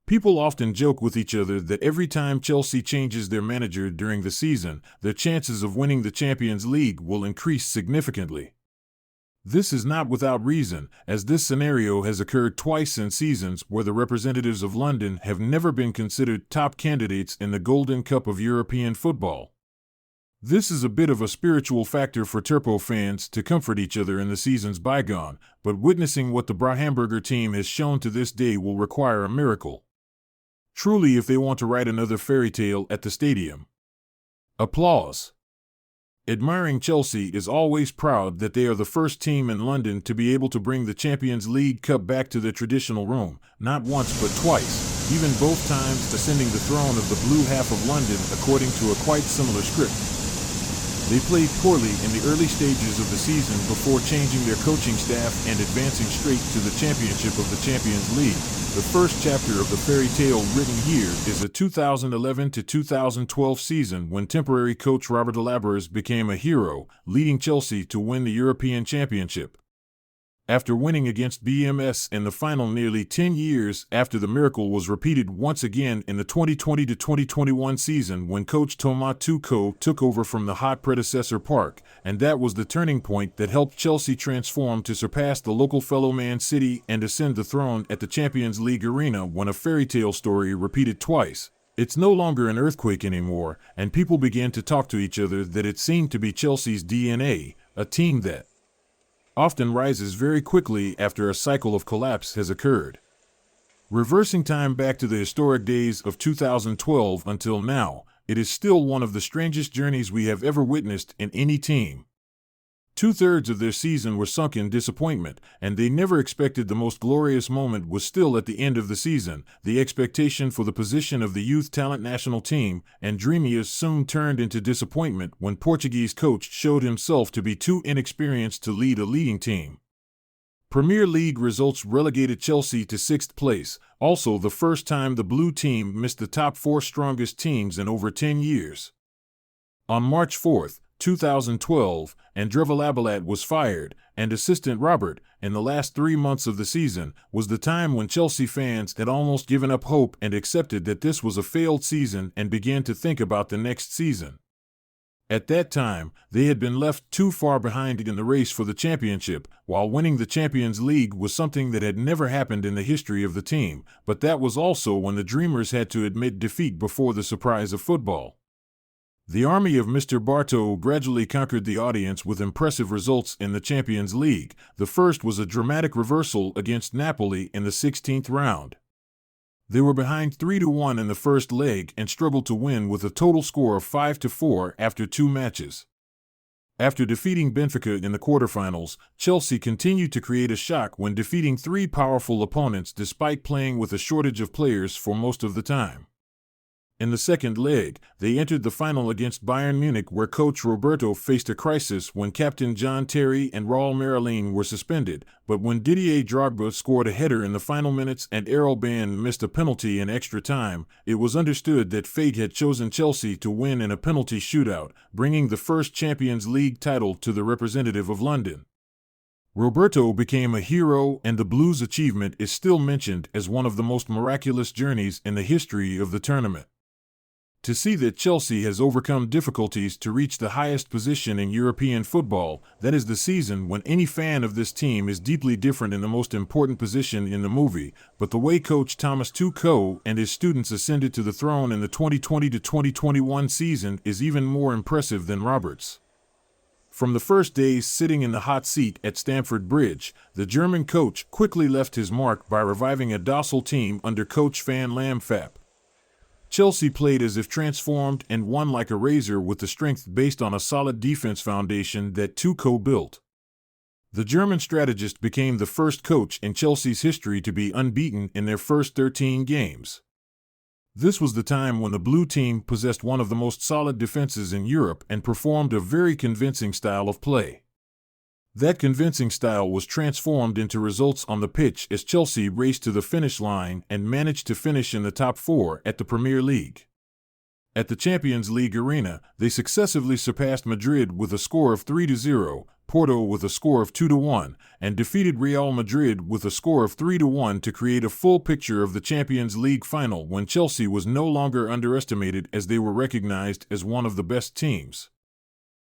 People often joke with each other that every time Chelsea changes their manager during the season, their chances of winning the Champions League will increase significantly. This is not without reason, as this scenario has occurred twice in seasons where the representatives of London have never been considered top candidates in the Golden Cup of European football. This is a bit of a spiritual factor for Turpo fans to comfort each other in the seasons bygone, but witnessing what the Brahemberger team has shown to this day will require a miracle. Truly, if they want to write another fairy tale at the stadium. Applause. Admiring Chelsea is always proud that they are the first team in London to be able to bring the Champions League Cup back to the traditional Rome, not once but twice, even both times ascending the throne of the blue half of London according to a quite similar script. They played poorly in the early stages of the season before changing their coaching staff and advancing straight to the championship of the Champions League. The first chapter of the fairy tale written here is the 2011 to 2012 season when temporary coach Robert Alabers became a hero, leading Chelsea to win the European Championship. After winning against BMS in the final nearly 10 years after the miracle was repeated once again in the 2020-2021 season when coach Thomas Tuchel took over from the hot predecessor Park, and that was the turning point that helped Chelsea transform to surpass the local fellow Man City and ascend the throne at the Champions League arena when a fairy tale story repeated twice. It's no longer an earthquake anymore, and people began to talk to each other that it seemed to be Chelsea's DNA, a team that often rises very quickly after a cycle of collapse has occurred. Reversing time back to the historic days of 2012 until now, it is still one of the strangest journeys we have ever witnessed in any team. 2/3 of their season were sunk in disappointment, and they never expected the most glorious moment was still at the end of the season, the expectation for the position of the youth talent national team, and dreaminess soon turned into disappointment when Portuguese coach showed himself to be too inexperienced to lead a leading team. Premier League results relegated Chelsea to 6th place, also the first time the blue team missed the top 4 strongest teams in over 10 years. On March 4, 2012, Andreva Labalat was fired, and assistant Robert, in the last 3 months of the season, was the time when Chelsea fans had almost given up hope and accepted that this was a failed season and began to think about the next season. At that time, they had been left too far behind in the race for the championship, while winning the Champions League was something that had never happened in the history of the team, but that was also when the Dreamers had to admit defeat before the surprise of football. The army of Mr. Bartow gradually conquered the audience with impressive results in the Champions League. The first was a dramatic reversal against Napoli in the 16th round. They were behind 3-1 in the first leg and struggled to win with a total score of 5-4 after 2 matches. After defeating Benfica in the quarterfinals, Chelsea continued to create a shock when defeating 3 powerful opponents despite playing with a shortage of players for most of the time. In the second leg, they entered the final against Bayern Munich where coach Roberto faced a crisis when captain John Terry and Raul Meireles were suspended, but when Didier Drogba scored a header in the final minutes and Errol Ban missed a penalty in extra time, it was understood that fate had chosen Chelsea to win in a penalty shootout, bringing the first Champions League title to the representative of London. Roberto became a hero, and the Blues' achievement is still mentioned as one of the most miraculous journeys in the history of the tournament. To see that Chelsea has overcome difficulties to reach the highest position in European football, that is the season when any fan of this team is deeply different in the most important position in the movie, but the way coach Thomas Tuchel and his students ascended to the throne in the 2020-2021 season is even more impressive than Roberts. From the first days sitting in the hot seat at Stamford Bridge, the German coach quickly left his mark by reviving a docile team under coach Van Lamphap. Chelsea played as if transformed and won like a razor with the strength based on a solid defense foundation that Tuchel built. The German strategist became the first coach in Chelsea's history to be unbeaten in their first 13 games. This was the time when the blue team possessed one of the most solid defenses in Europe and performed a very convincing style of play. That convincing style was transformed into results on the pitch as Chelsea raced to the finish line and managed to finish in the top 4 at the Premier League. At the Champions League arena, they successively surpassed Madrid with a score of 3-0, Porto with a score of 2-1, and defeated Real Madrid with a score of 3-1 to create a full picture of the Champions League final when Chelsea was no longer underestimated as they were recognized as one of the best teams.